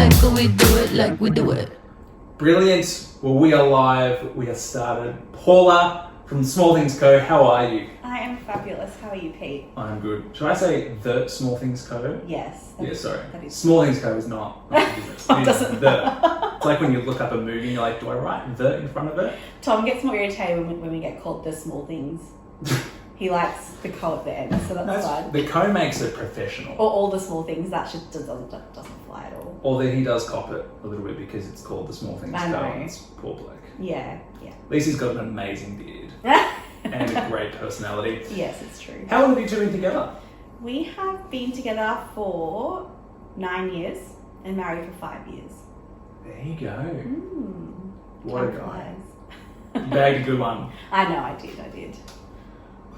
like we do it. Brilliant. Well, we are live. We have started. Paula from Small Things Co. How are you? I am fabulous. How are you, Pete? I'm good. Should I say the Small Things Co? Yes. Yeah, sorry. That is Small Things Co is not a business. It is doesn't the. It's like when you look up a movie and you're like, do I write the in front of it? Tom gets more irritated when we get called the small things. He likes the co at the end, so that's fine. The Co makes it professional. Or all the small things, that just doesn't fly at all. Or then he does cop it a little bit because it's called the Small Things I Co. know. And it's poor bloke. Yeah. At least he's got an amazing beard and a great personality. Yes, it's true. How long have you two been together? We have been together for 9 years and married for 5 years. There you go. What a Time guy. flies. You bagged a good one. I know, I did.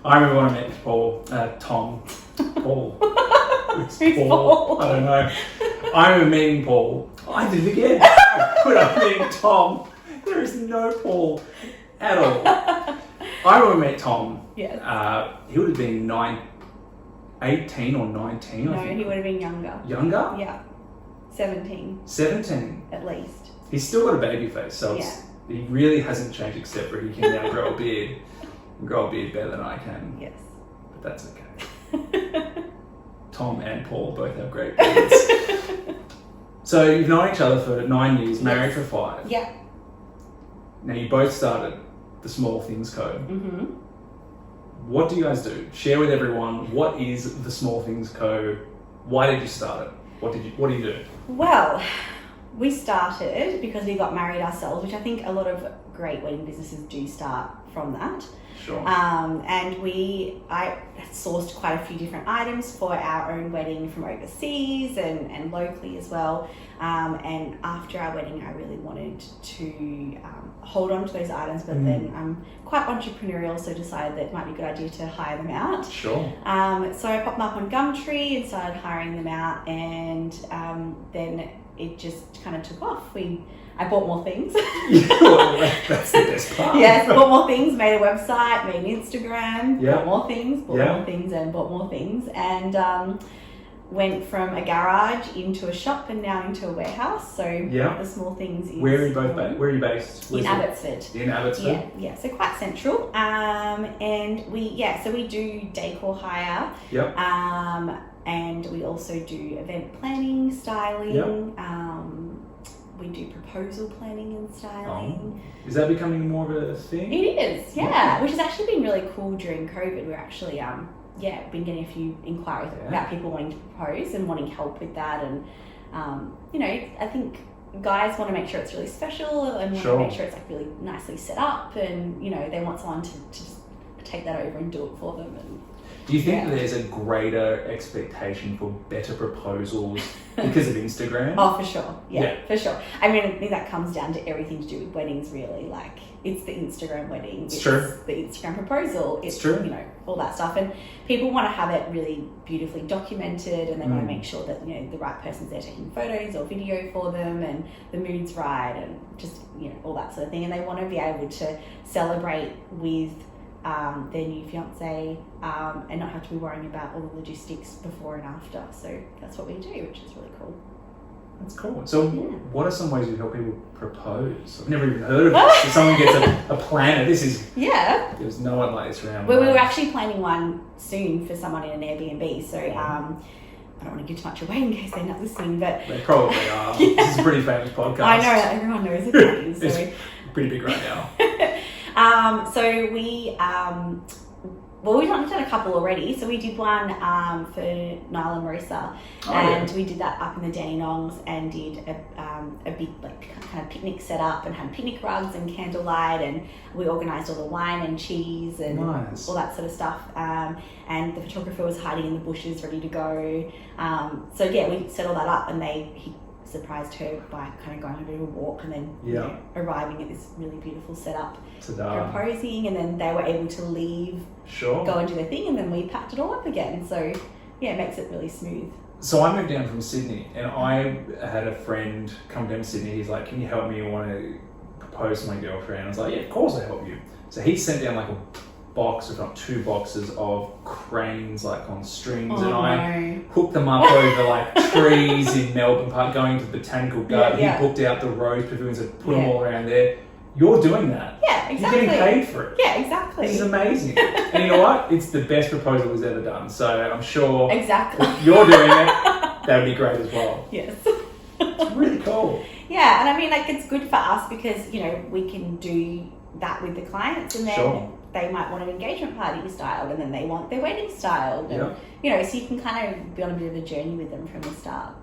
I remember when I met Paul, Tom. Paul. It's Who's Paul? I don't know. I remember meeting Paul. I did it again. I put up meeting Tom. There is no Paul at all. I remember meeting Tom. Yes. He would have been 18 or 19. No, I think. he would have been younger. Younger? Yeah. 17. 17. At least. He's still got a baby face, so Yeah. he really hasn't changed except for he can now grow a beard. And grow a beard better than I can. Yes. But that's okay. Tom and Paul both have great beards. So you've known each other for 9 years, married for 5. Yeah. Now you both started the Small Things Co. Mm-hmm. What do you guys do? Share with everyone, what is the Small Things Co? Why did you start it? What do you do? Well, we started because we got married ourselves, which I think a lot of great wedding businesses do start from that. Sure. And I sourced quite a few different items for our own wedding from overseas and locally as well. And after our wedding, I really wanted to hold on to those items, but then I'm quite entrepreneurial, so decided that it might be a good idea to hire them out. Sure. So I popped them up on Gumtree and started hiring them out, and then it just kind of took off. I bought more things. Well, that's the best part. Yes, bought more things, made a website, made an Instagram, Yeah. bought more things, and bought more things, and went from a garage into a shop and now into a warehouse. So the Small Things is... Where are you both based? Where are you based? In Abbotsford. In Abbotsford? Yeah, so quite central. And we do decor hire. Yep. And we also do event planning, styling. Yep. We do proposal planning and styling. Oh. Is that becoming more of a thing? It is, yeah, which has actually been really cool during COVID. We're actually, been getting a few inquiries about people wanting to propose and wanting help with that. And, I think guys want to make sure it's really special and want to make sure it's like really nicely set up, and, they want someone to just take that over and do it for them. And do you think that there's a greater expectation for better proposals because of Instagram? Oh, for sure. Yeah, for sure. I mean, I think that comes down to everything to do with weddings, really. Like, it's the Instagram wedding. It's true. The Instagram proposal. It's true. All that stuff. And people want to have it really beautifully documented, and they want to make sure that, the right person's there taking photos or video for them, and the mood's right, and just, all that sort of thing. And they want to be able to celebrate with their new fiance, and not have to be worrying about all the logistics before and after. So that's what we do, which is really cool. That's cool. So what are some ways you help people propose? I've never even heard of this. So someone gets a planner. There's no one like this around. Well, we were actually planning one soon for someone in an Airbnb. So I don't want to give too much away in case they're not listening, but they probably are. This is a pretty famous podcast. I know, everyone knows it. So. It's pretty big right now. We've done a couple already. So we did one for Niall and Marissa, and we did that up in the Dandenongs, and did a big kind of picnic set up and had picnic rugs and candlelight, and we organised all the wine and cheese and all that sort of stuff. And the photographer was hiding in the bushes, ready to go. We set all that up, and he surprised her by kind of going on a bit of a walk and then arriving at this really beautiful setup, proposing, and then they were able to leave, go and do their thing, and then we packed it all up again. So it makes it really smooth. So I moved down from Sydney, and I had a friend come down to Sydney. He's like, "Can you help me? I want to propose to my girlfriend." I was like, "Yeah, of course I'll help you." So he sent down like box, if not 2 boxes of cranes like on strings, Oh, and I no. hooked them up over like trees in Melbourne Park, going to the Botanical Garden. Yeah. He booked out the rose pavilions and put them Yeah. all around there. You're doing that. Yeah, exactly. You're getting paid for it. Yeah, exactly. This is amazing. And you know what? It's the best proposal he's ever done. So I'm sure Exactly. if you're doing it, that would be great as well. Yes. It's really cool. Yeah, and I mean, like, it's good for us because, you know, we can do that with the clients, and then Sure. they might want an engagement party styled, and then they want their wedding styled. And, Yeah. you know, so you can kind of be on a bit of a journey with them from the start.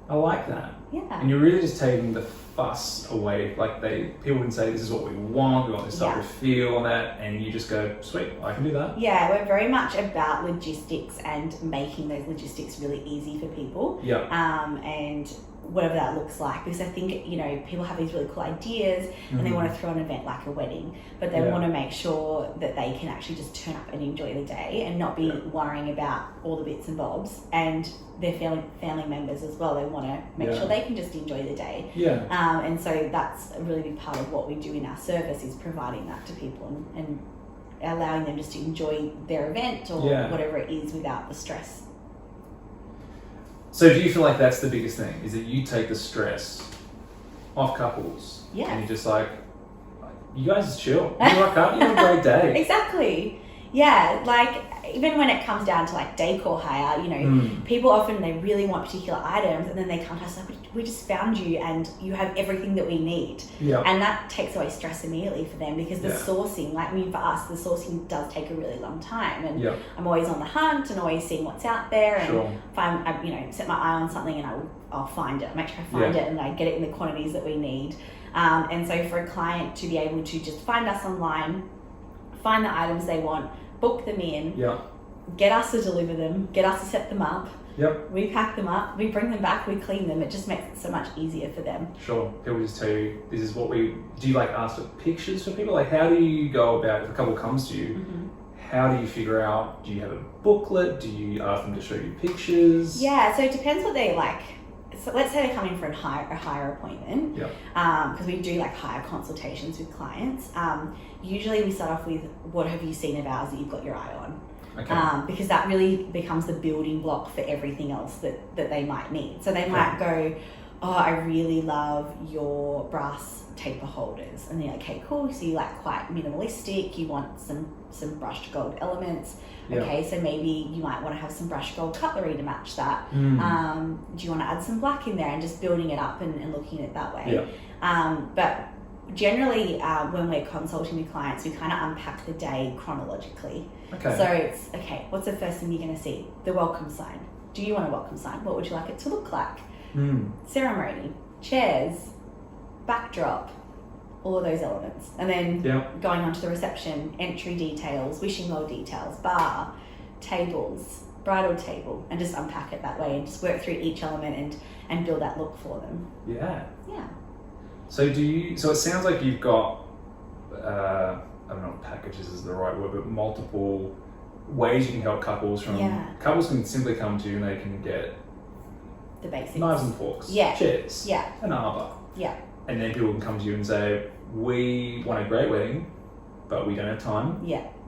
I like that. Yeah. And you're really just taking the fuss away. Like people can say, this is what we want this type of feel and that, and you just go, sweet, I can do that. Yeah, we're very much about logistics and making those logistics really easy for people. Yeah. And whatever that looks like, because I think, you know, people have these really cool ideas and they want to throw an event like a wedding, but they want to make sure that they can actually just turn up and enjoy the day and not be worrying about all the bits and bobs, and their family members as well. They want to make sure they can just enjoy the day. Yeah. And so that's a really big part of what we do in our service, is providing that to people and allowing them just to enjoy their event or whatever it is without the stress. So do you feel like that's the biggest thing, is that you take the stress off couples? Yeah. And you're just like, you guys just chill. You rock up, you have a great day. Exactly. Yeah, like, even when it comes down to like decor hire, you know, people often, they really want particular items, and then they come to us like, we just found you and you have everything that we need. Yeah. And that takes away stress immediately for them, because the sourcing, like, I mean, for us, the sourcing does take a really long time, and I'm always on the hunt and always seeing what's out there, and if I, you know, set my eye on something and I'll find it, make sure I find it and I get it in the quantities that we need. And so for a client to be able to just find us online, find the items they want, book them in, get us to deliver them, get us to set them up, we pack them up, we bring them back, we clean them. It just makes it so much easier for them. Sure. People just tell you, this is what do you like ask for pictures for people? Like, how do you go about, if a couple comes to you, how do you figure out, do you have a booklet? Do you ask them to show you pictures? Yeah, so it depends what they like. So let's say they're coming for a hire appointment, because we do like hire consultations with clients. Usually we start off with, what have you seen of ours that you've got your eye on? Okay. Because that really becomes the building block for everything else that they might need. So they might go, oh, I really love your brass taper holders. And they're like, okay, cool. So you like quite minimalistic, you want some brushed gold elements. Okay, so maybe you might want to have some brushed gold cutlery to match that. Do you want to add some black in there, and just building it up and looking at it that way? But generally, when we're consulting with clients, we kind of unpack the day chronologically. Okay. So it's, okay, what's the first thing you're going to see? The welcome sign. Do you want a welcome sign? What would you like it to look like? Ceremony, chairs, backdrop, all of those elements. And then going on to the reception, entry details, wishing well details, bar, tables, bridal table, and just unpack it that way and just work through each element and build that look for them. Yeah. So so it sounds like you've got, I don't know if packages is the right word, but multiple ways you can help couples couples can simply come to you and they can get the basics. Knives and forks, chairs, an arbor. And then people can come to you and say, we want a great wedding, but we don't have time.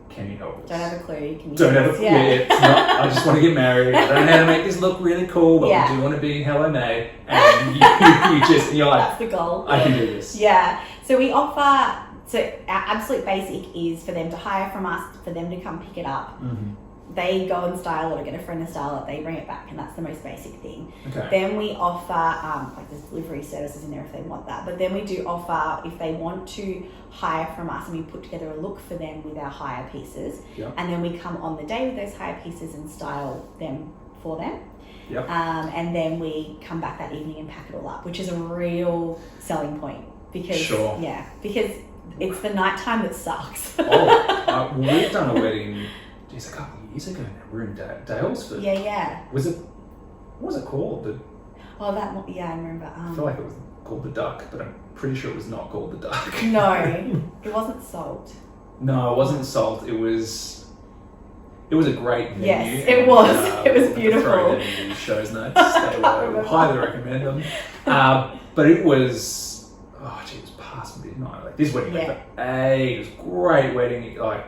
Can you help us? Don't have a clue. Can you don't have a clue. It's not, I just want to get married. I don't know how to make this look really cool, but we do want to be Hello May. And you're like, that's the goal. I can do this. So we offer, so our absolute basic is for them to hire from us, for them to come pick it up. They go and style it or get a friend to style it, they bring it back, and that's the most basic thing. Then we offer, like, there's delivery services in there if they want that, but then we do offer, if they want to hire from us, and we put together a look for them with our hire pieces, and then we come on the day with those hire pieces and style them for them. And then we come back that evening and pack it all up, which is a real selling point, because because it's the nighttime that sucks. We've done a wedding a couple of years ago now. We're in Dalesford. Was it, what was it called? I remember. I feel like it was called the Duck, but I'm pretty sure it was not called the Duck. No, it wasn't Salt. No, it wasn't Salt. It was a great venue. Yes, it was. It was beautiful. Throw it in the show's notes. They were highly recommend them. But it was, it was past midnight. Like, this wedding went for ages. Great wedding. Like,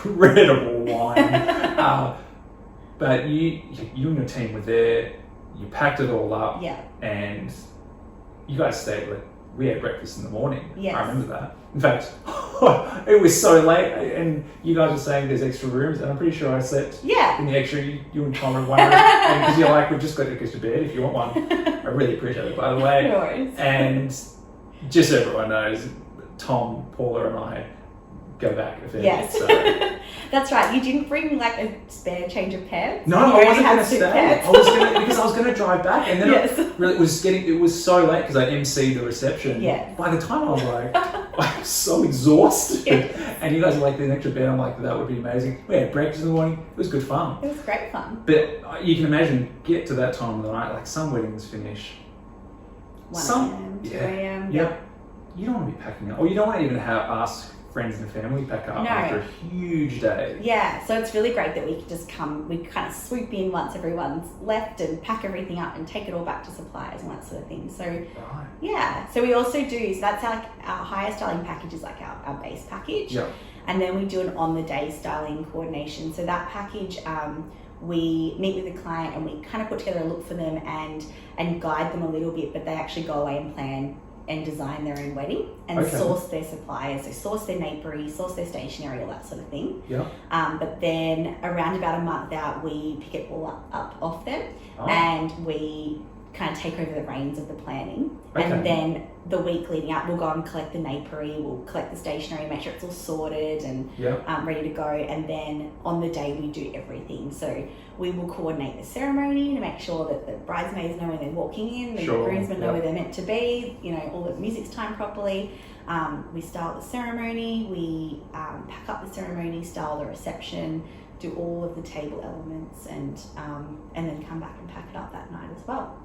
incredible wine. But you and your team were there. You packed it all up. Yeah. And you guys stayed. Like, we had breakfast in the morning. Yes. I remember that. In fact, it was so late, and you guys were saying there's extra rooms, and I'm pretty sure I slept in the extra. You and Tom were one room, because you're like, we've just got to get to bed if you want one. I really appreciate it, by the way. No worries. And just so everyone knows, Tom, Paula, and I go back a fair bit. So. That's right. You didn't bring like a spare change of pants. No, I wasn't going to stay. Because I was going to drive back, and then it was so late because I emceed the reception. Yeah. By the time I was like, I was so exhausted, and you guys were like, "There's an extra bed." I'm like, that would be amazing. We had breakfast in the morning. It was good fun. It was great fun. But you can imagine, get to that time of the night, like some weddings finish 1 a.m., 2 a.m. Yeah. You don't want to be packing up, or you don't want to even ask friends and family pack up after a huge day. Yeah, so it's really great that we can just we kind of swoop in once everyone's left and pack everything up and take it all back to suppliers and that sort of thing. So so we also do, so that's our higher styling package is like our base package. Yeah. And then we do an on the day styling coordination. So that package, we meet with the client and we kind of put together a look for them and guide them a little bit, but they actually go away and plan and design their own wedding and source their suppliers, so source their napery, source their stationery, all that sort of thing. Yeah. But then around about a month out, we pick it all up off them and we kind of take over the reins of the planning. And then the week leading up, we'll go and collect the napery, we'll collect the stationery, make sure it's all sorted and ready to go. And then on the day, we do everything. So we will coordinate the ceremony to make sure that the bridesmaids know when they're walking in, the groomsmen know where they're meant to be, all the music's timed properly. We style the ceremony, we pack up the ceremony, style the reception, do all of the table elements, and then come back and pack it up that night as well.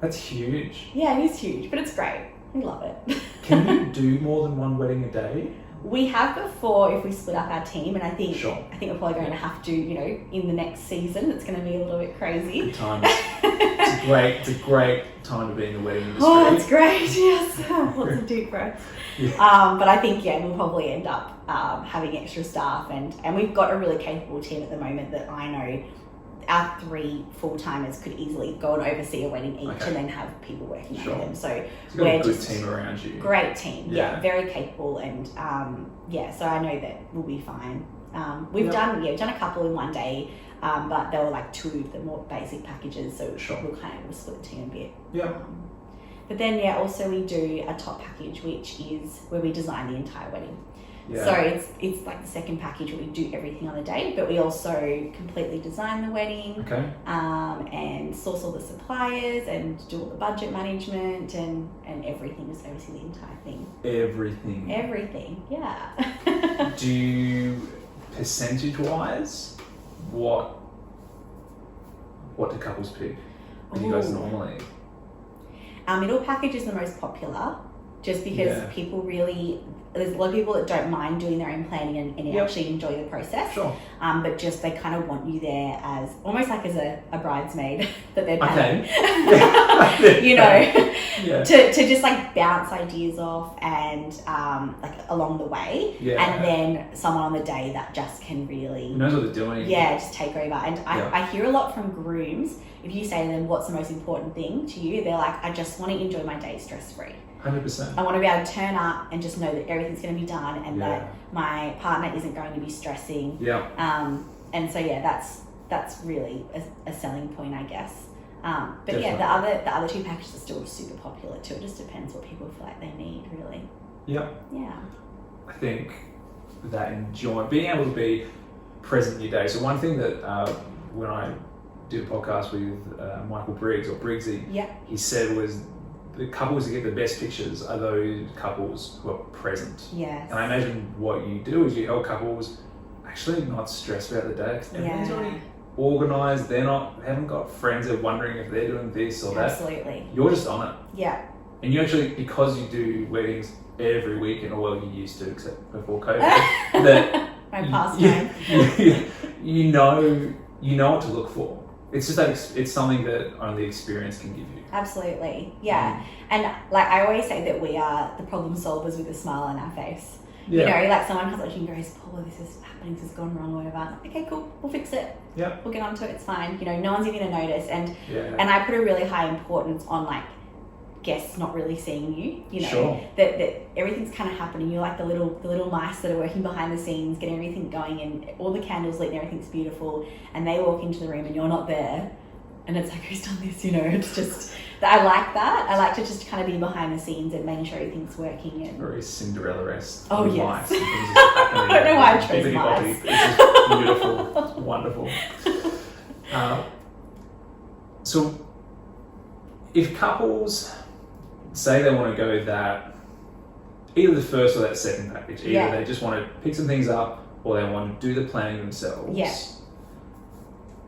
That's huge. Yeah, it is huge, but it's great. We love it. Can you do more than one wedding a day? We have before if we split up our team, and I think we're probably going to have to, in the next season, it's going to be a little bit crazy. Good times. It's a great time to be in the wedding industry. Oh, it's great, yes. Lots of deep breaths. Yeah. But I think, we'll probably end up having extra staff, and we've got a really capable team at the moment that I know our 3 full-timers could easily go and oversee a wedding each and then have people working under them. So we're just a good team around you. Great team, very capable, and so I know that we'll be fine. We've done a couple in one day, but they were like 2 of the more basic packages, so we'll kind of split the team a bit. Yeah. But then also we do a top package, which is where we design the entire wedding. Yeah. So it's like the second package where we do everything on the day, but we also completely design the wedding, and source all the suppliers and do all the budget management and everything, just oversee the entire thing. Everything, yeah. Do you, percentage-wise, what do couples pick? What do you guys normally? Our middle package is the most popular, just because there's a lot of people that don't mind doing their own planning and actually enjoy the process. Sure. But just they kind of want you there as almost like as a bridesmaid that they're paying. To just like bounce ideas off and like along the way. Yeah. And then someone on the day that just can really knows what they're doing. Yeah, just take over. And I hear a lot from grooms, if you say to them, what's the most important thing to you? They're like, I just want to enjoy my day stress-free. 100%. I want to be able to turn up and just know that everything's going to be done and that my partner isn't going to be stressing. Yeah. And so that's really a selling point, I guess. But Definitely. the other 2 packages are still super popular too. It just depends what people feel like they need, really. Yep. Yeah. I think that being able to be present in your day. So one thing that when I did a podcast with Michael Briggs or Briggsy, he said was, the couples that get the best pictures are those couples who are present. Yes. And I imagine what you do is you help couples actually not stress about the day. Everything's already organised. They haven't got friends that are wondering if they're doing this or that. Absolutely. You're just on it. Yeah. And you actually, because you do weddings every week, and you used to, except before COVID, that my pastime. You know what to look for. It's just that it's something that only experience can give you. Absolutely, yeah. And like I always say that we are the problem solvers with a smile on our face. You know, like someone comes up to you and goes, Paula, this is happening, this has gone wrong, or whatever. I'm like, okay, cool, we'll fix it. Yeah. We'll get onto it, it's fine. You know, no one's even going to notice. And I put a really high importance on like guests not really seeing you, you know, that everything's kind of happening. You're like the little mice that are working behind the scenes, getting everything going, and all the candles lit and everything's beautiful, and they walk into the room and you're not there, and it's like, who's done this? You know, it's just, I like that. I like to just kind of be behind the scenes and making sure everything's working. And very Cinderella-esque. Oh, yes. Mice and things I don't know why I chose mice. It's just beautiful. It's wonderful. So if couples say they want to go that, either the first or that second package, either they just want to pick some things up or they want to do the planning themselves. Yeah.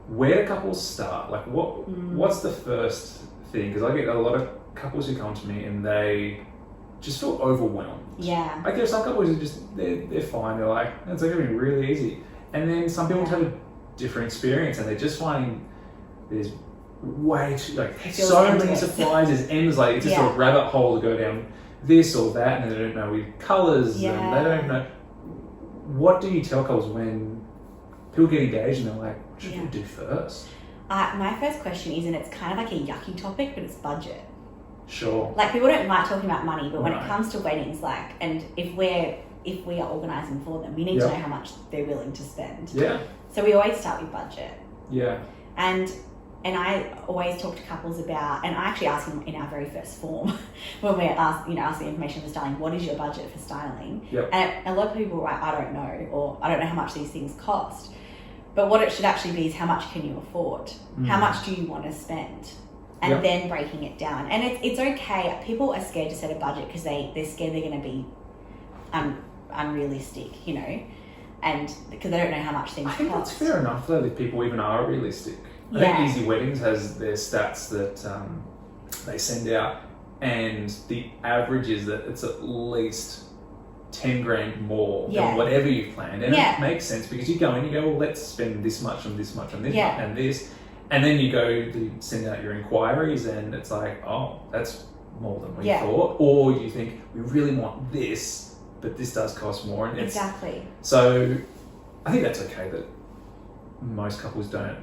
Where do couples start? Like what's the first thing? Because I get a lot of couples who come to me and they just feel overwhelmed. Yeah. Like there's some couples who just, they're fine. They're like, it's going to be really easy. And then some people have a different experience and they're just finding there's way too, like so many supplies, there's endless, like it's just a rabbit hole to go down this or that, and they don't know with colours and they don't know. What do you tell couples when people get engaged and they're like, what should we do first? My first question is, and it's kind of like a yucky topic, but it's budget. Sure. Like people don't like talking about money, but when it comes to weddings, like, and if we are organising for them, we need to know how much they're willing to spend. Yeah. So we always start with budget. Yeah. And I always talk to couples about, and I actually ask them in our very first form when we ask the information for styling, what is your budget for styling? Yep. And a lot of people write, I don't know, or I don't know how much these things cost. But what it should actually be is how much can you afford? How much do you want to spend? And then breaking it down. And it's okay. People are scared to set a budget because they're scared they're going to be unrealistic, you know, and because they don't know how much things cost. I think that's fair enough though, that people even are realistic. I think Easy Weddings has their stats that they send out, and the average is that it's at least 10 grand more than whatever you've planned. And it makes sense because you go in, you go, well, let's spend this much on this much on this and this. And then you go to send out your inquiries and it's like, oh, that's more than we thought. Or you think, we really want this, but this does cost more. And exactly. So I think that's okay that most couples don't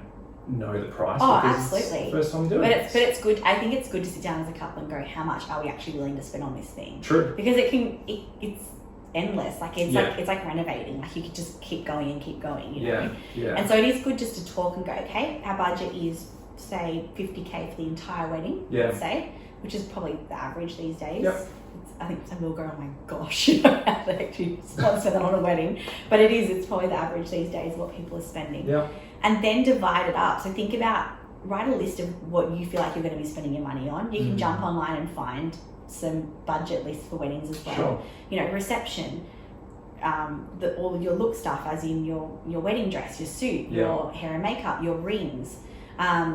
know the price. Oh, absolutely. It's the first time doing it. But it's good. I think it's good to sit down as a couple and go, how much are we actually willing to spend on this thing? True. Because it's endless. Like it's like renovating. Like you could just keep going and keep going, you know? Yeah. And so it is good just to talk and go, okay, our budget is say $50,000 for the entire wedding, let's say, which is probably the average these days. Yep. I think some people go, oh my gosh, you know, how to actually sponsor that on a wedding. But it's probably the average these days, what people are spending. Yeah. And then divide it up. So think about, write a list of what you feel like you're going to be spending your money on. You can jump online and find some budget lists for weddings as well. Sure. You know, reception, all of your look stuff, as in your wedding dress, your suit, your hair and makeup, your rings,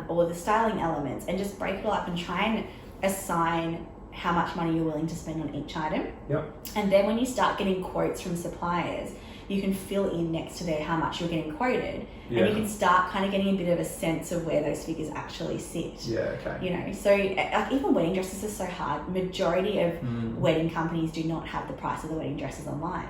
or the styling elements, and just break it all up and try and assign how much money you're willing to spend on each item. Yep. And then when you start getting quotes from suppliers, you can fill in next to there how much you're getting quoted, and you can start kind of getting a bit of a sense of where those figures actually sit. Yeah, okay. You know, so like even wedding dresses are so hard. Majority of wedding companies do not have the price of the wedding dresses online.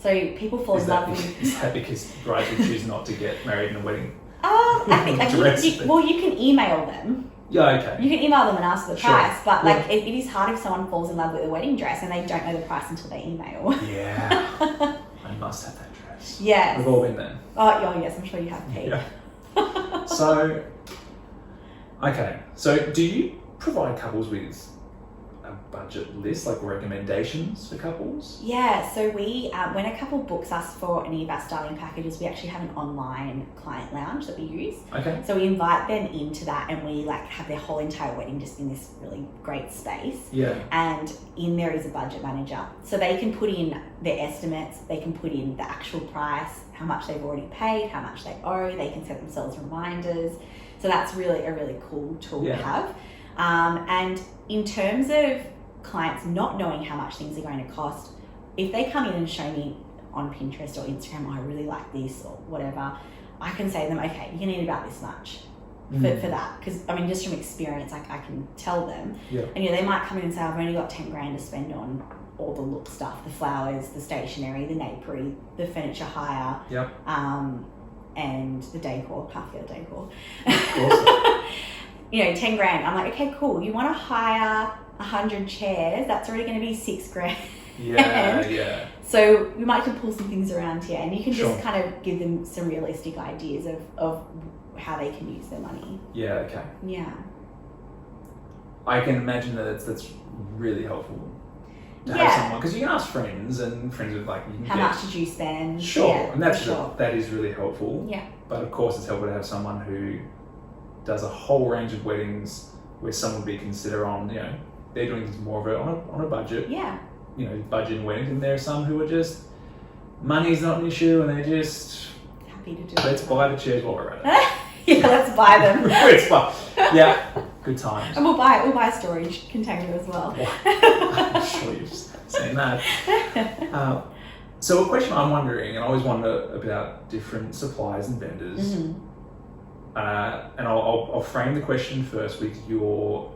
So people fall in love with... Is that because brides would choose not to get married in a wedding? I think like you can email them. Yeah, okay. You can email them and ask for the price, but like it is hard if someone falls in love with a wedding dress and they don't know the price until they email. Yeah. I must have that dress. Yes. We've all been there. Oh, yes, I'm sure you have, Pete. Yeah. So do you provide couples with a budget list, like recommendations for couples? Yeah, so we, when a couple books us for any of our styling packages, we actually have an online client lounge that we use. Okay. So we invite them into that and we like have their whole entire wedding just in this really great space. Yeah. And in there is a budget manager. So they can put in their estimates, they can put in the actual price, how much they've already paid, how much they owe, they can set themselves reminders. So that's really a really cool tool to have. And in terms of clients not knowing how much things are going to cost, if they come in and show me on Pinterest or Instagram, oh, I really like this or whatever, I can say to them, okay, you need about this much for that. Because, I mean, just from experience, I can tell them. Yeah. And, they might come in and say, I've only got 10 grand to spend on all the look stuff, the flowers, the stationery, the napery, the furniture hire, Yep. and the decor, half-year decor. Awesome. 10 grand. I'm like, okay, cool. You want to hire 100 chairs? That's already going to be $6 grand. Yeah. So we might have to pull some things around here, and you can just Sure. kind of give them some realistic ideas of how they can use their money. Yeah. Okay. Yeah. I can imagine that's really helpful to Yeah. have someone, because you can ask friends, and friends are like, you can How get, much did you spend? sure, Yeah, and that's for sure. that is really helpful. Yeah. But of course, it's helpful to have someone who does a whole range of weddings where someone would be considered on, they're doing things more of it on a budget. Yeah. Budget weddings, and there are some who are just, money's not an issue, and they're just, Happy to do let's it. buy the chairs while we're at it. Yeah, let's buy them. Let's buy. Yeah, good times. And we'll buy a storage container as well. I'm sure you've seen that. So a question I'm wondering, and I always wonder about different suppliers and vendors, Mm-hmm. And I'll frame the question first with you're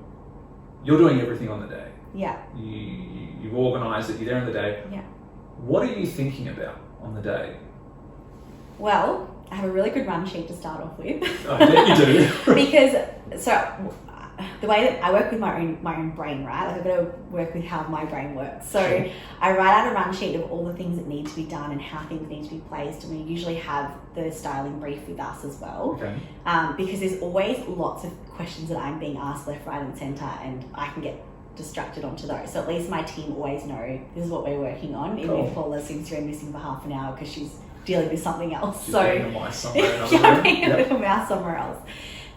doing everything on the day. Yeah. You've organised it, you're there on the day. Yeah. What are you thinking about on the day? Well, I have a really good run sheet to start off with. I bet you do. Because the way that I work with my own brain, right? Like I've got to work with how my brain works. So Sure. I write out a run sheet of all the things that need to be done and how things need to be placed, and we usually have the styling brief with us as well. Okay. Because there's always lots of questions that I'm being asked left, right, and centre, and I can get distracted onto those. So at least my team always know this is what we're working on. Even Cool. if Paula seems to be missing for half an hour because she's dealing with something else. She's So being a mice somewhere in another yeah, room. being a Yep. little mouse somewhere else.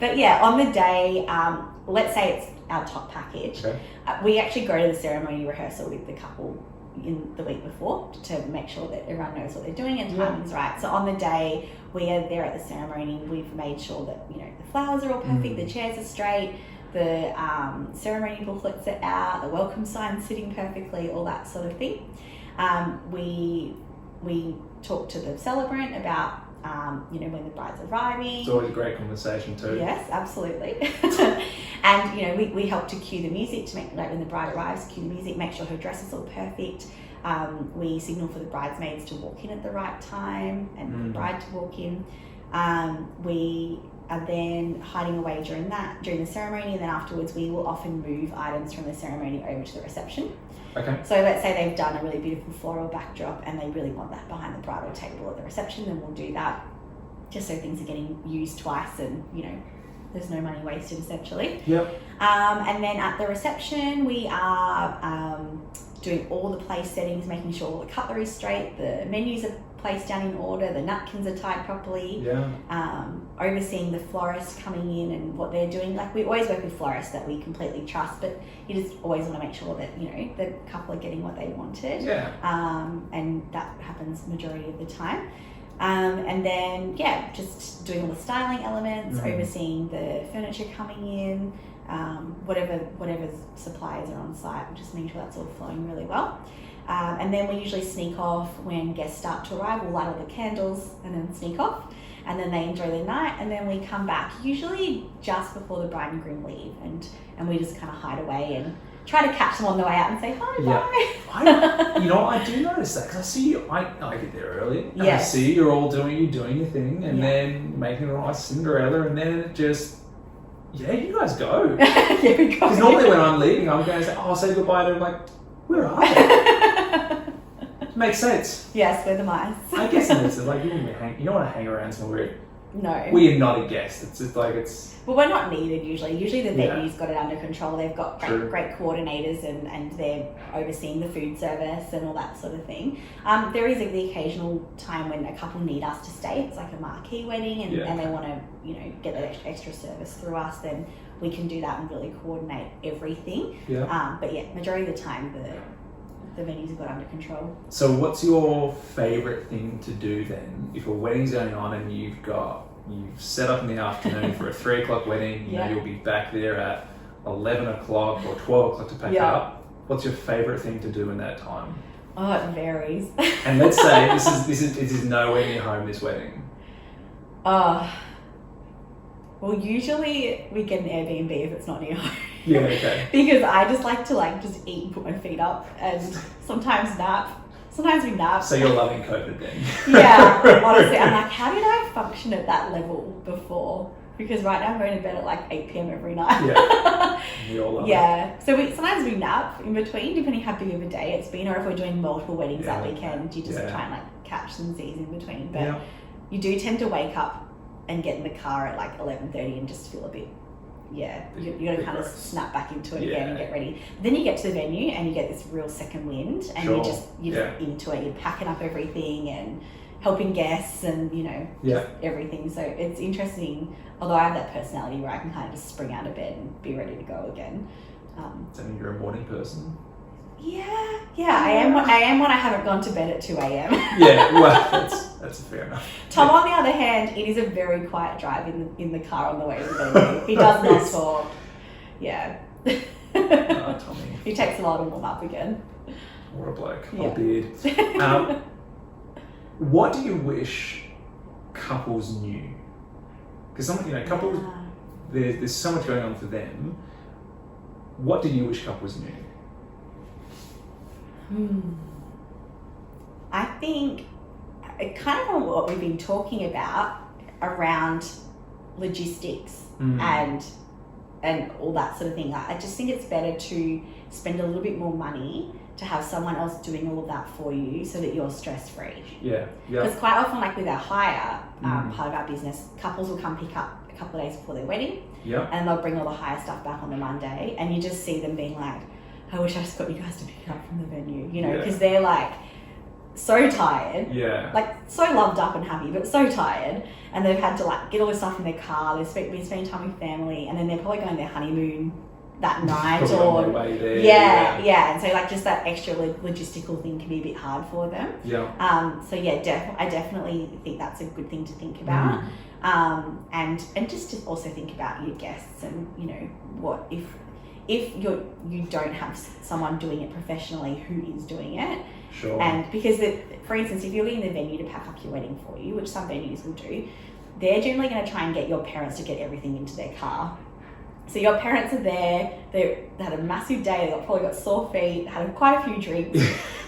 But yeah, on the day, let's say it's our top package. Okay. We actually go to the ceremony rehearsal with the couple in the week before to make sure that everyone knows what they're doing and Yeah. timing's right. So on the day we are there at the ceremony, we've made sure that the flowers are all perfect, the chairs are straight, the ceremony booklets are out, the welcome sign's sitting perfectly, all that sort of thing. We talk to the celebrant about when the bride's arriving. It's always a great conversation too. Yes, absolutely. And we help to cue the music to make, like when the bride arrives, cue the music, make sure her dress is all perfect. We signal for the bridesmaids to walk in at the right time and the bride to walk in. We are then hiding away during the ceremony, and then afterwards we will often move items from the ceremony over to the reception. Okay. So let's say they've done a really beautiful floral backdrop and they really want that behind the bridal table at the reception, then we'll do that, just so things are getting used twice and there's no money wasted essentially. Yep. And then at the reception we are doing all the place settings, making sure all the cutlery's straight, the menus are placed down in order, the napkins are tied properly. Yeah. Overseeing the florist coming in and what they're doing. Like we always work with florists that we completely trust, but you just always want to make sure that the couple are getting what they wanted. Yeah. And that happens majority of the time. And then just doing all the styling elements, overseeing the furniture coming in, whatever suppliers are on site, just making sure that's all flowing really well. And then we usually sneak off when guests start to arrive. We'll light all the candles and then sneak off, and then they enjoy their night, and then we come back usually just before the bride and groom leave, and we just kind of hide away and try to catch them on the way out and say hi, bye. I do notice that, because I see you, I get there early, and I see you're all doing your thing, and then making a nice Cinderella, and then it just, you guys go. There we go. Because normally when I'm leaving, I'm going to say, I'll say goodbye to them, like, where are they? Makes sense. Yes, we're the mice. I guess it's like, you don't want to hang around somewhere No. where you're not a guest. It's just like, it's... Well, we're not needed usually. Usually the venue's got it under control. They've got great coordinators and they're overseeing the food service and all that sort of thing. There is the occasional time when a couple need us to stay. It's like a marquee wedding and they want to, get that extra service through us, then we can do that and really coordinate everything. Yeah. But majority of the time the venues have got under control. So what's your favourite thing to do then? If a wedding's going on and you've set up in the afternoon for a 3 o'clock wedding, you'll be back there at 11 o'clock or 12 o'clock to pack up. What's your favourite thing to do in that time? Oh, it varies. And let's say this is nowhere near home, this wedding. Well, Well, usually we get an Airbnb if it's not near home. Yeah, okay. Because I just like to just eat and put my feet up and sometimes nap. Sometimes we nap. So you're loving COVID then? Yeah, honestly, I'm like, how did I function at that level before? Because right now I'm going to bed at 8 p.m. every night. Yeah, we all love it. So sometimes we nap in between, depending how big of a day it's been, or if we're doing multiple weddings that weekend, you just try and catch some Z's in between. But you do tend to wake up and get in the car at 11:30 and just feel a bit, you're going to kind of snap back into it again and get ready. Then you get to the venue and you get this real second wind, and you're just into it. You're packing up everything and helping guests and, just everything. So it's interesting, although I have that personality where I can kind of just spring out of bed and be ready to go again. So you're a morning person? Yeah, I am when I haven't gone to bed at 2 a.m. Yeah, well, that's fair enough. Tom, on the other hand, it is a very quiet drive in the car on the way to the venue. He does not talk. Yeah. Tommy. He takes a while to warm up again. What a bloke. What a beard. What do you wish couples knew? Because couples, there's so much going on for them. What do you wish couples knew? I think kind of on what we've been talking about around logistics and all that sort of thing. I just think it's better to spend a little bit more money to have someone else doing all of that for you so that you're stress-free. Yeah. Because quite often, with our hire, part of our business, couples will come pick up a couple of days before their wedding. Yeah. And they'll bring all the hire stuff back on the Monday, and you just see them being like, I wish I just got you guys to pick it up from the venue, because they're so tired. Yeah. So loved up and happy, but so tired. And they've had to get all this stuff in their car. They've been spending time with family, and then they're probably going their honeymoon that night on their way there. Yeah. And so just that extra logistical thing can be a bit hard for them. Yeah. I definitely think that's a good thing to think about. And just to also think about your guests and what if you don't have someone doing it professionally, who is doing it. Sure. And because, for instance, if you're getting the venue to pack up your wedding for you, which some venues will do, they're generally going to try and get your parents to get everything into their car. So your parents are there, they had a massive day, they've probably got sore feet, had quite a few drinks,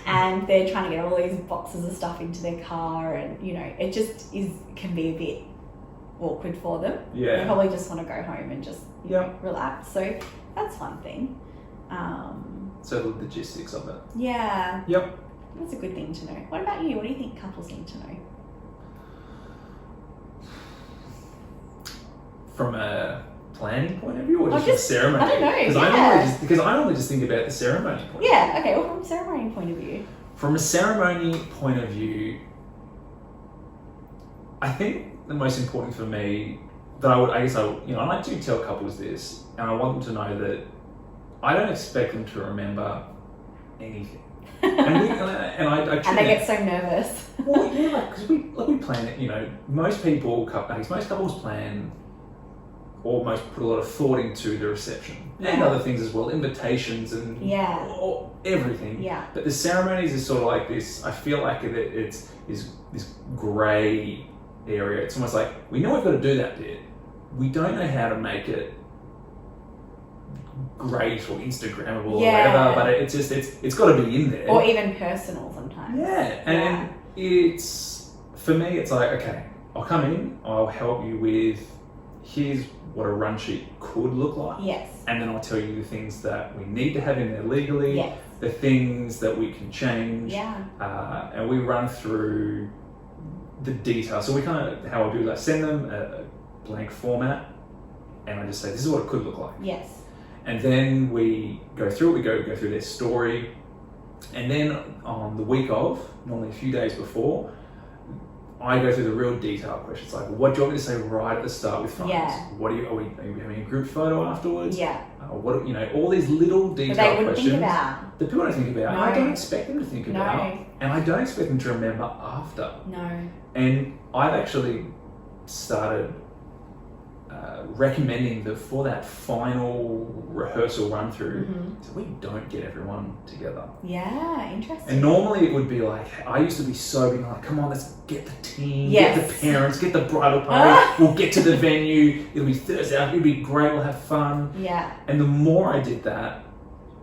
and they're trying to get all these boxes of stuff into their car, and it just can be a bit awkward for them. Yeah. They probably just want to go home and just relax. So that's one thing. So the logistics of it. Yeah. Yep. That's a good thing to know. What about you? What do you think couples need to know? From a planning point of view, or just from a ceremony? I don't know. Because I normally just think about the ceremony point. Yeah. Okay. Well, from a ceremony point of view. From a ceremony point of view, I think the most important for me that I do tell couples this, and I want them to know that I don't expect them to remember anything. And they get so nervous. Well, yeah, because we plan it. Most couples plan, or most put a lot of thought into the reception and other things as well, invitations and everything. Yeah. But the ceremonies is sort of like this. I feel like it's this grey area. It's almost like we know we've got to do that bit. We don't know how to make it great or Instagrammable or whatever, but it's got to be in there. Or even personal sometimes. Yeah, and it's, for me, it's like, okay, I'll come in, I'll help you with, here's what a run sheet could look like. Yes. And then I'll tell you the things that we need to have in there legally, yes. the things that we can change, and we run through the details. So how I do is I send them a blank format, and I just say, this is what it could look like. Yes. And then we go through it, we go through their story, and then on the week of, normally a few days before, I go through the real detailed questions, like, what do you want me to say right at the start with photos? Yeah. Are we having a group photo afterwards? Yeah. All these little detailed questions think about. that people don't think about. No. I don't expect them to think about, and I don't expect them to remember after. No. And I've actually started recommending that for that final rehearsal run through, so we don't get everyone together. Yeah, interesting. And normally it would be like, I used to be so big, like, come on, let's get the team, Yes. get the parents, get the bridal party, we'll get to the venue, it'll be Thursday, it'll be great, we'll have fun. Yeah. And the more I did that,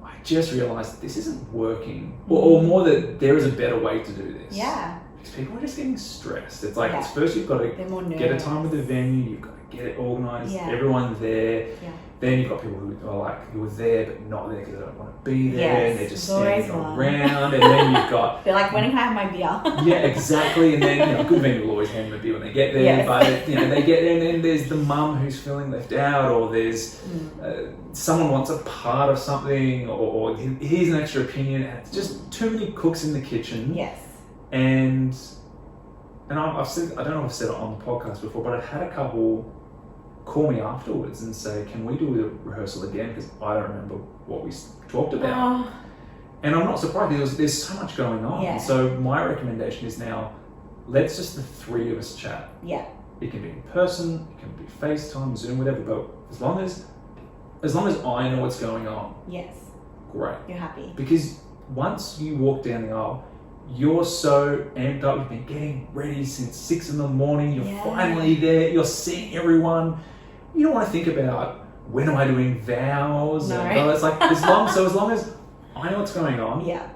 I just realised this isn't working. Or more that there is a better way to do this. Yeah. Because people are just getting stressed. It's like, Yeah. it's first you've got to They're more get a nervous. time with the venue, you've got to get it organised, Yeah. everyone there. Yeah. Then you've got people who are like, who are there but not there because they don't want to be there, Yes, and they're just there's always standing one. around. And then you've got, They're like, when can I have my beer? yeah, exactly. And then, you know, a good venue will always hand them a beer when they get there. Yes. But, you know, they get there and then there's the mum who's feeling left out, or there's someone wants a part of something, or here's an extra opinion. And it's just too many cooks in the kitchen. Yes. And I've said, I don't know if I've said it on the podcast before, but I've had a couple call me afterwards and say, can we do the rehearsal again? Because I don't remember what we talked about. Oh. And I'm not surprised because there's so much going on. Yeah. So my recommendation is now, let's just the three of us chat. Yeah. It can be in person, it can be FaceTime, Zoom, whatever, but as long as I know what's going on, Yes. great. You're happy. Because once you walk down the aisle, you're so amped up, you've been getting ready since 6 a.m, you're Yeah. finally there, you're seeing everyone. You don't want to think about, when am I doing vows? No. And, it's like, as long as I know what's going on, Yeah.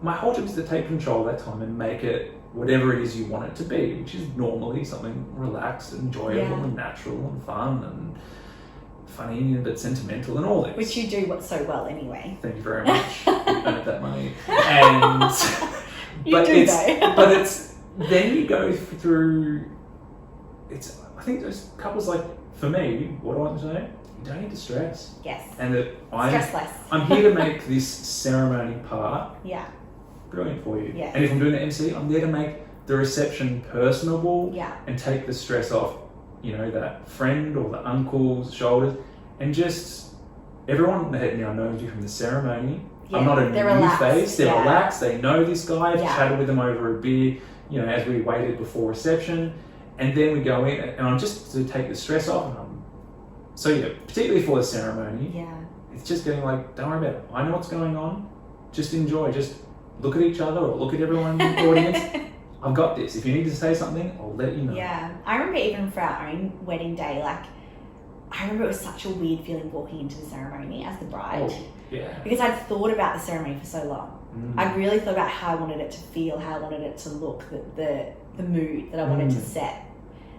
my whole job is to take control of that time and make it whatever it is you want it to be, which is normally something relaxed and enjoyable Yeah. and natural and fun and funny but sentimental and all this. Which you do so well anyway. Thank you very much. You earned that money. And You but do it's though. but it's then you go through. It's I think there's couples like, for me, what do I want to say? You don't need to stress. Yes. And that Stress less. I'm here to make this ceremony part Yeah. brilliant for you. Yeah. And if I'm doing the MC, I'm there to make the reception personable Yeah. and take the stress off, you know, that friend or the uncle's shoulders, and just everyone that now knows you from the ceremony. Yeah, I'm not a they're new relaxed, face. They're yeah. relaxed. They know this guy. I've Yeah. chatted with them over a beer, you know, as we waited before reception, and then we go in, and I'm just to take the stress off. And so yeah, particularly for the ceremony, Yeah. it's just getting like, don't worry about it. I know what's going on. Just enjoy. Just look at each other or look at everyone in the audience. I've got this. If you need to say something, I'll let you know. Yeah. I remember even for our own wedding day, like, I remember it was such a weird feeling walking into the ceremony as the bride. Oh, yeah. Because I'd thought about the ceremony for so long. Mm. I really thought about how I wanted it to feel, how I wanted it to look, the mood that I wanted to set.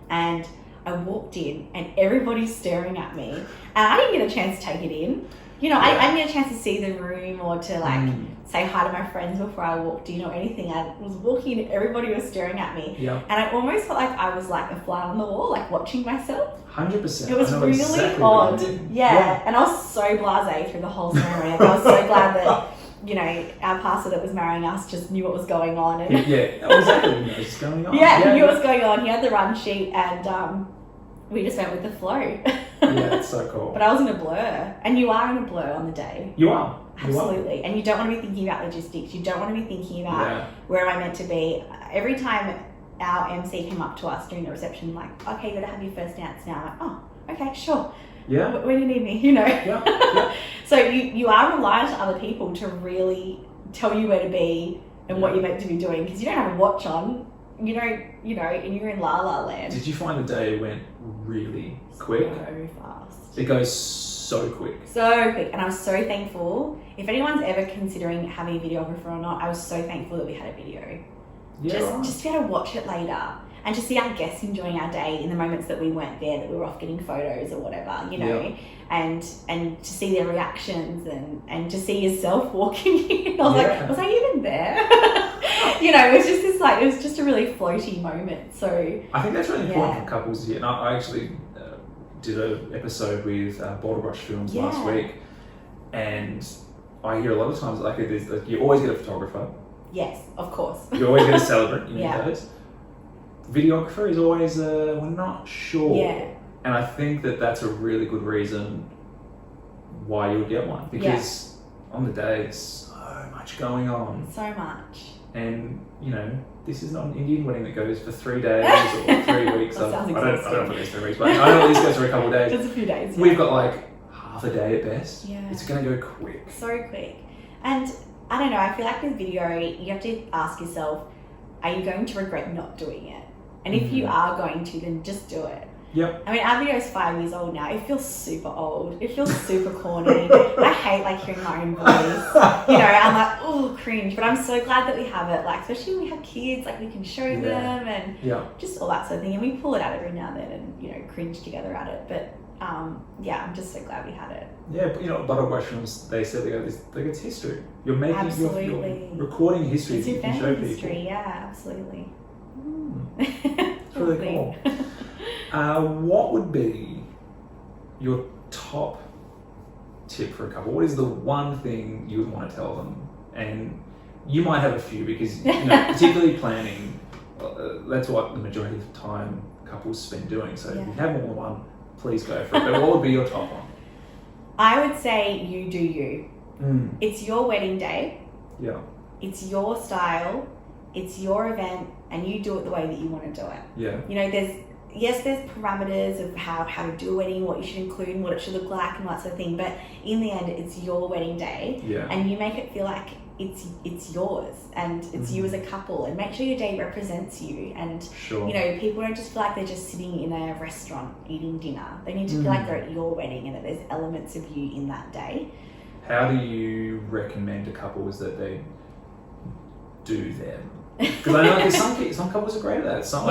And I walked in and everybody's staring at me, and I didn't get a chance to take it in. You know, I didn't get a chance to see the room or to like say hi to my friends before I walked in or anything. I was walking in, everybody was staring at me. Yeah. And I almost felt like I was like a fly on the wall, like watching myself. 100%. It was I know really exactly what odd. you mean. Yeah. And I was so blasé through the whole ceremony. Like, I was so glad that, you know, our pastor that was marrying us just knew what was going on. And Yeah. Oh, exactly. He knows what's going on. yeah, he knew what was going on. He had the run sheet, and we just went with the flow. Yeah, it's so cool. But I was in a blur, and you are in a blur on the day. You are. Absolutely. And you don't want to be thinking about logistics. You don't want to be thinking about where am I meant to be. Every time our MC came up to us during the reception, like, okay, you got to have your first dance now. I'm like, oh, okay, sure. Yeah. Where do you need me? You know. Yeah. So you are reliant on other people to really tell you where to be and what you're meant to be doing, because you don't have a watch on. You know, and you're in La La Land. Did you find the day went really quick? So fast. It goes so quick. So quick. And I was so thankful. If anyone's ever considering having a videographer or not, I was so thankful that we had a video. Yeah. Just to be able to watch it later and to see our guests enjoying our day in the moments that we weren't there, that we were off getting photos or whatever, you know, and to see their reactions and to see yourself walking in. I was like, was I even there? You know, it was just this it was just a really floaty moment. So I think that's really important for couples here. And I actually did an episode with Boulder Films last week, and I hear a lot of times like you always get a photographer. Yes, of course. You always get a celebrant. You Yeah. need those. Videographer is always we're not sure. Yeah. And I think that that's a really good reason why you would get one, because on the day there's so much going on. So much. And, you know, this is not an Indian wedding that goes for 3 days or 3 weeks. I don't know if it goes 3 weeks, but I know at least goes for a couple of days. Just a few days. We've got like half a day at best. Yeah. It's going to go quick. So quick. And I don't know, I feel like with video, you have to ask yourself, are you going to regret not doing it? And if you are going to, then just do it. Yep. I mean, our video is 5 years old now. It feels super old. It feels super corny. I hate like hearing my own voice. You know, I'm like, oh, cringe. But I'm so glad that we have it. Like, especially when we have kids, like we can show them and just all that sort of thing. And we pull it out every now and then and, you know, cringe together at it. But yeah, I'm just so glad we had it. Yeah, but you know, butter mushrooms, they said it's history. You're making, you're recording history. It's your you can family show history. people. Yeah, absolutely. It's really cool. What would be your top tip for a couple? What is the one thing you would want to tell them? And you might have a few because, you know, particularly planning, that's what the majority of the time couples spend doing. So if you have more than one, please go for it. But what would be your top one? I would say you do you. It's your wedding day. Yeah. It's your style. It's your event, and you do it the way that you want to do it. Yeah. You know, there's parameters of how to do a wedding, what you should include, and what it should look like, and that sort of thing. But in the end, it's your wedding day, and you make it feel like it's yours, and it's you as a couple. And make sure your day represents you. And you know, people don't just feel like they're just sitting in a restaurant eating dinner. They need to feel like they're at your wedding, and that there's elements of you in that day. How do you recommend to couples that they do them? Because I know like, some couples are great at that. Some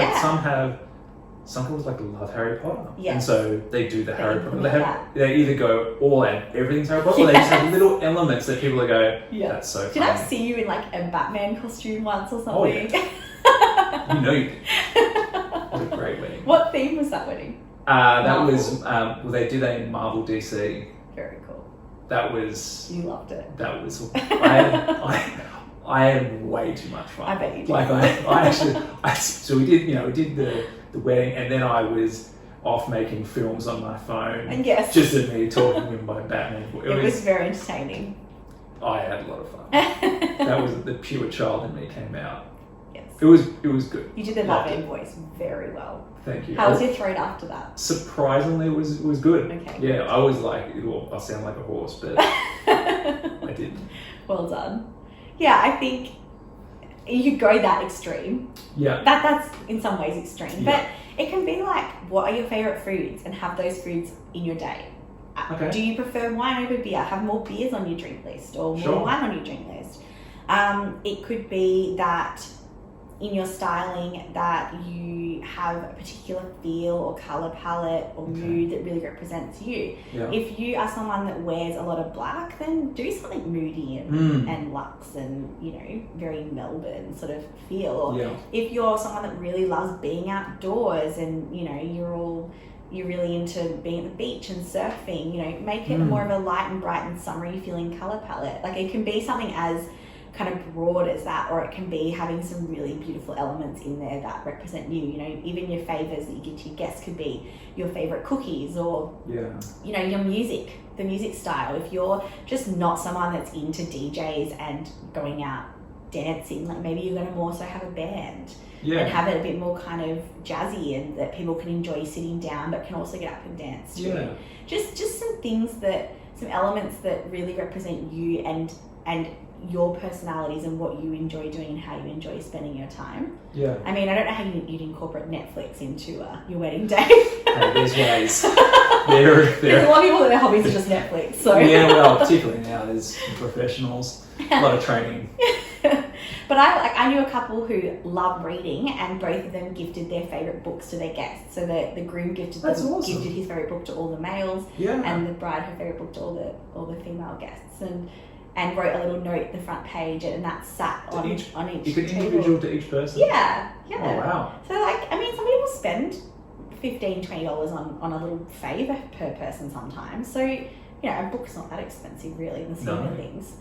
couples like love Harry Potter, and so they do the Harry Potter. They either go all out, everything's Harry Potter, or they just have little elements that people go, that's so funny. Did I see you in like a Batman costume once or something? Oh, yeah. You know you did. It was a great wedding. What theme was that wedding? That was they did that in Marvel DC. Very cool. That was. You loved it. That was. I had way too much fun. I bet you did. Like so we did the wedding, and then I was off making films on my phone. And yes. Just of me talking in my Batman. It was very entertaining. I had a lot of fun. That was the pure child in me came out. Yes. It was good. You did the Batman voice very well. Thank you. How was your throat after that? Surprisingly, it was good. Okay. Yeah, I was like, well, I sound like a horse, but I didn't. Well done. Yeah, I think you could go that extreme. Yeah. That's in some ways extreme. But it can be like, what are your favourite foods? And have those foods in your day. Okay. Do you prefer wine over beer? Have more beers on your drink list or more wine on your drink list. It could be that in your styling that you have a particular feel or colour palette or mood that really represents you. Yeah. If you are someone that wears a lot of black, then do something moody and luxe and, you know, very Melbourne sort of feel. Or if you're someone that really loves being outdoors and, you know, you're really into being at the beach and surfing, you know, make it more of a light and bright and summery feeling colour palette. Like it can be something as kind of broad as that, or it can be having some really beautiful elements in there that represent you. You know, even your favours that you give to your guests could be your favourite cookies or, you know, your music, the music style. If you're just not someone that's into DJs and going out dancing, like maybe you're going to more so have a band and have it a bit more kind of jazzy and that people can enjoy sitting down but can also get up and dance to. Just some things some elements that really represent you and your personalities and what you enjoy doing and how you enjoy spending your time. Yeah. I mean, I don't know how you'd incorporate Netflix into your wedding day. Hey, there's ways. There's a lot of people that their hobbies are just Netflix. So yeah, well, particularly now there's professionals, a lot of training. But I knew a couple who loved reading, and both of them gifted their favourite books to their guests. So the groom gifted gifted his favourite book to all the males, and the bride her favourite book to all the female guests, and wrote a little note at the front page, and that sat on each You could individual to each person? Yeah. Oh, wow. So, I mean, some people spend $15, $20 on a little favour per person sometimes. So, you know, a book's not that expensive, really, in the scheme of things.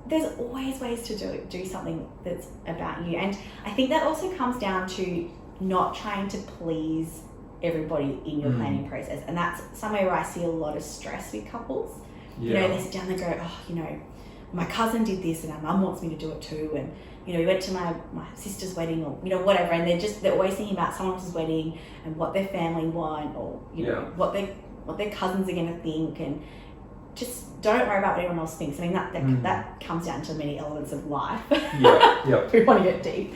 There's always ways to do something that's about you. And I think that also comes down to not trying to please everybody in your planning process. And that's somewhere where I see a lot of stress with couples. You know, they sit down and go, oh, you know, my cousin did this and our mum wants me to do it too, and you know, we went to my sister's wedding, or you know, whatever, and they're always thinking about someone else's wedding and what their family want, or you know, what their cousins are going to think, and just don't worry about what anyone else thinks. I mean, that comes down to many elements of life. Yeah. We want to get deep.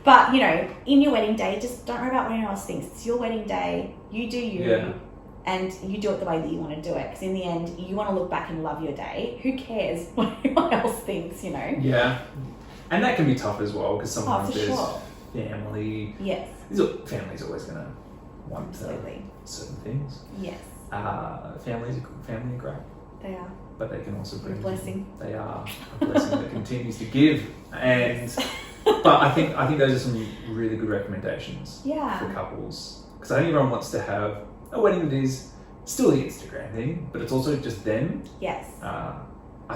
But, you know, in your wedding day, just don't worry about what anyone else thinks. It's your wedding day. You do you, and you do it the way that you want to do it. Because in the end, you want to look back and love your day. Who cares what anyone else thinks, you know? Yeah. And that can be tough as well, because sometimes there's family. Yes. Family's always going to want certain things. Yes. Families are great. They are. But they can also bring a blessing. They are a blessing that continues to give. And but I think those are some really good recommendations for couples, because I think everyone wants to have a wedding that is still the Instagram thing, but it's also just them. Yes. I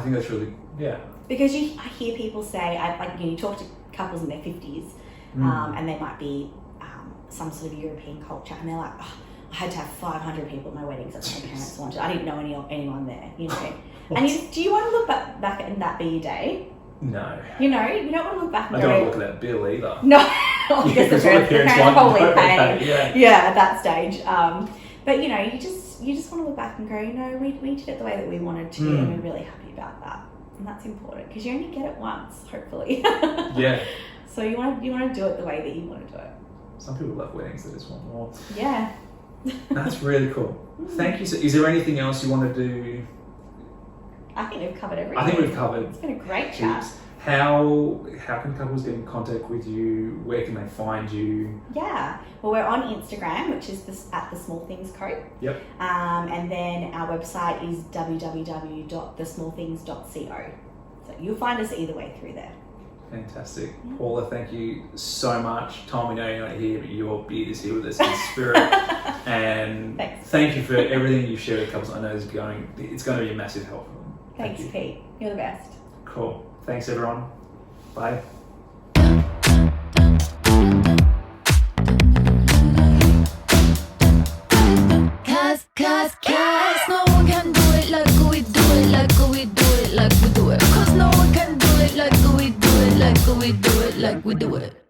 think that's really because I hear people say, you talk to couples in their 50s, and they might be some sort of European culture, and they're like, oh, I had to have 500 people at my weddings that my parents wanted. I didn't know anyone there, you know. And do you want to look back and that be your day? No. You know, you don't want to look back and I don't want to look at that bill either. No. Because the parents probably paying. Yeah, at that stage. But, you know, you just want to look back and go, you know, we did it the way that we wanted to, and we're really happy about that. And that's important, because you only get it once, hopefully. Yeah. So you want to do it the way that you want to do it. Some people love weddings, they just want more. Yeah. That's really cool. Thank you. So, is there anything else you want to do? I think we've covered everything. I think we've covered. It's been a great chat. How can couples get in contact with you? Where can they find you? Yeah. Well, we're on Instagram, which is at The Small Things Co. Yep. And then our website is www.thesmallthings.co. So you'll find us either way through there. Fantastic. Paula, thank you so much. Tom, we know you're not here, but your beard is here with us in spirit. And thank you for everything you've shared with couples. I know it's going to be a massive help for them. Thanks, Pete. You're the best. Cool. Thanks, everyone. Bye. Cause no one can do it like we do it, like we do it, like we do it. Cause no one can do it like we do it, like we do it, like we do it.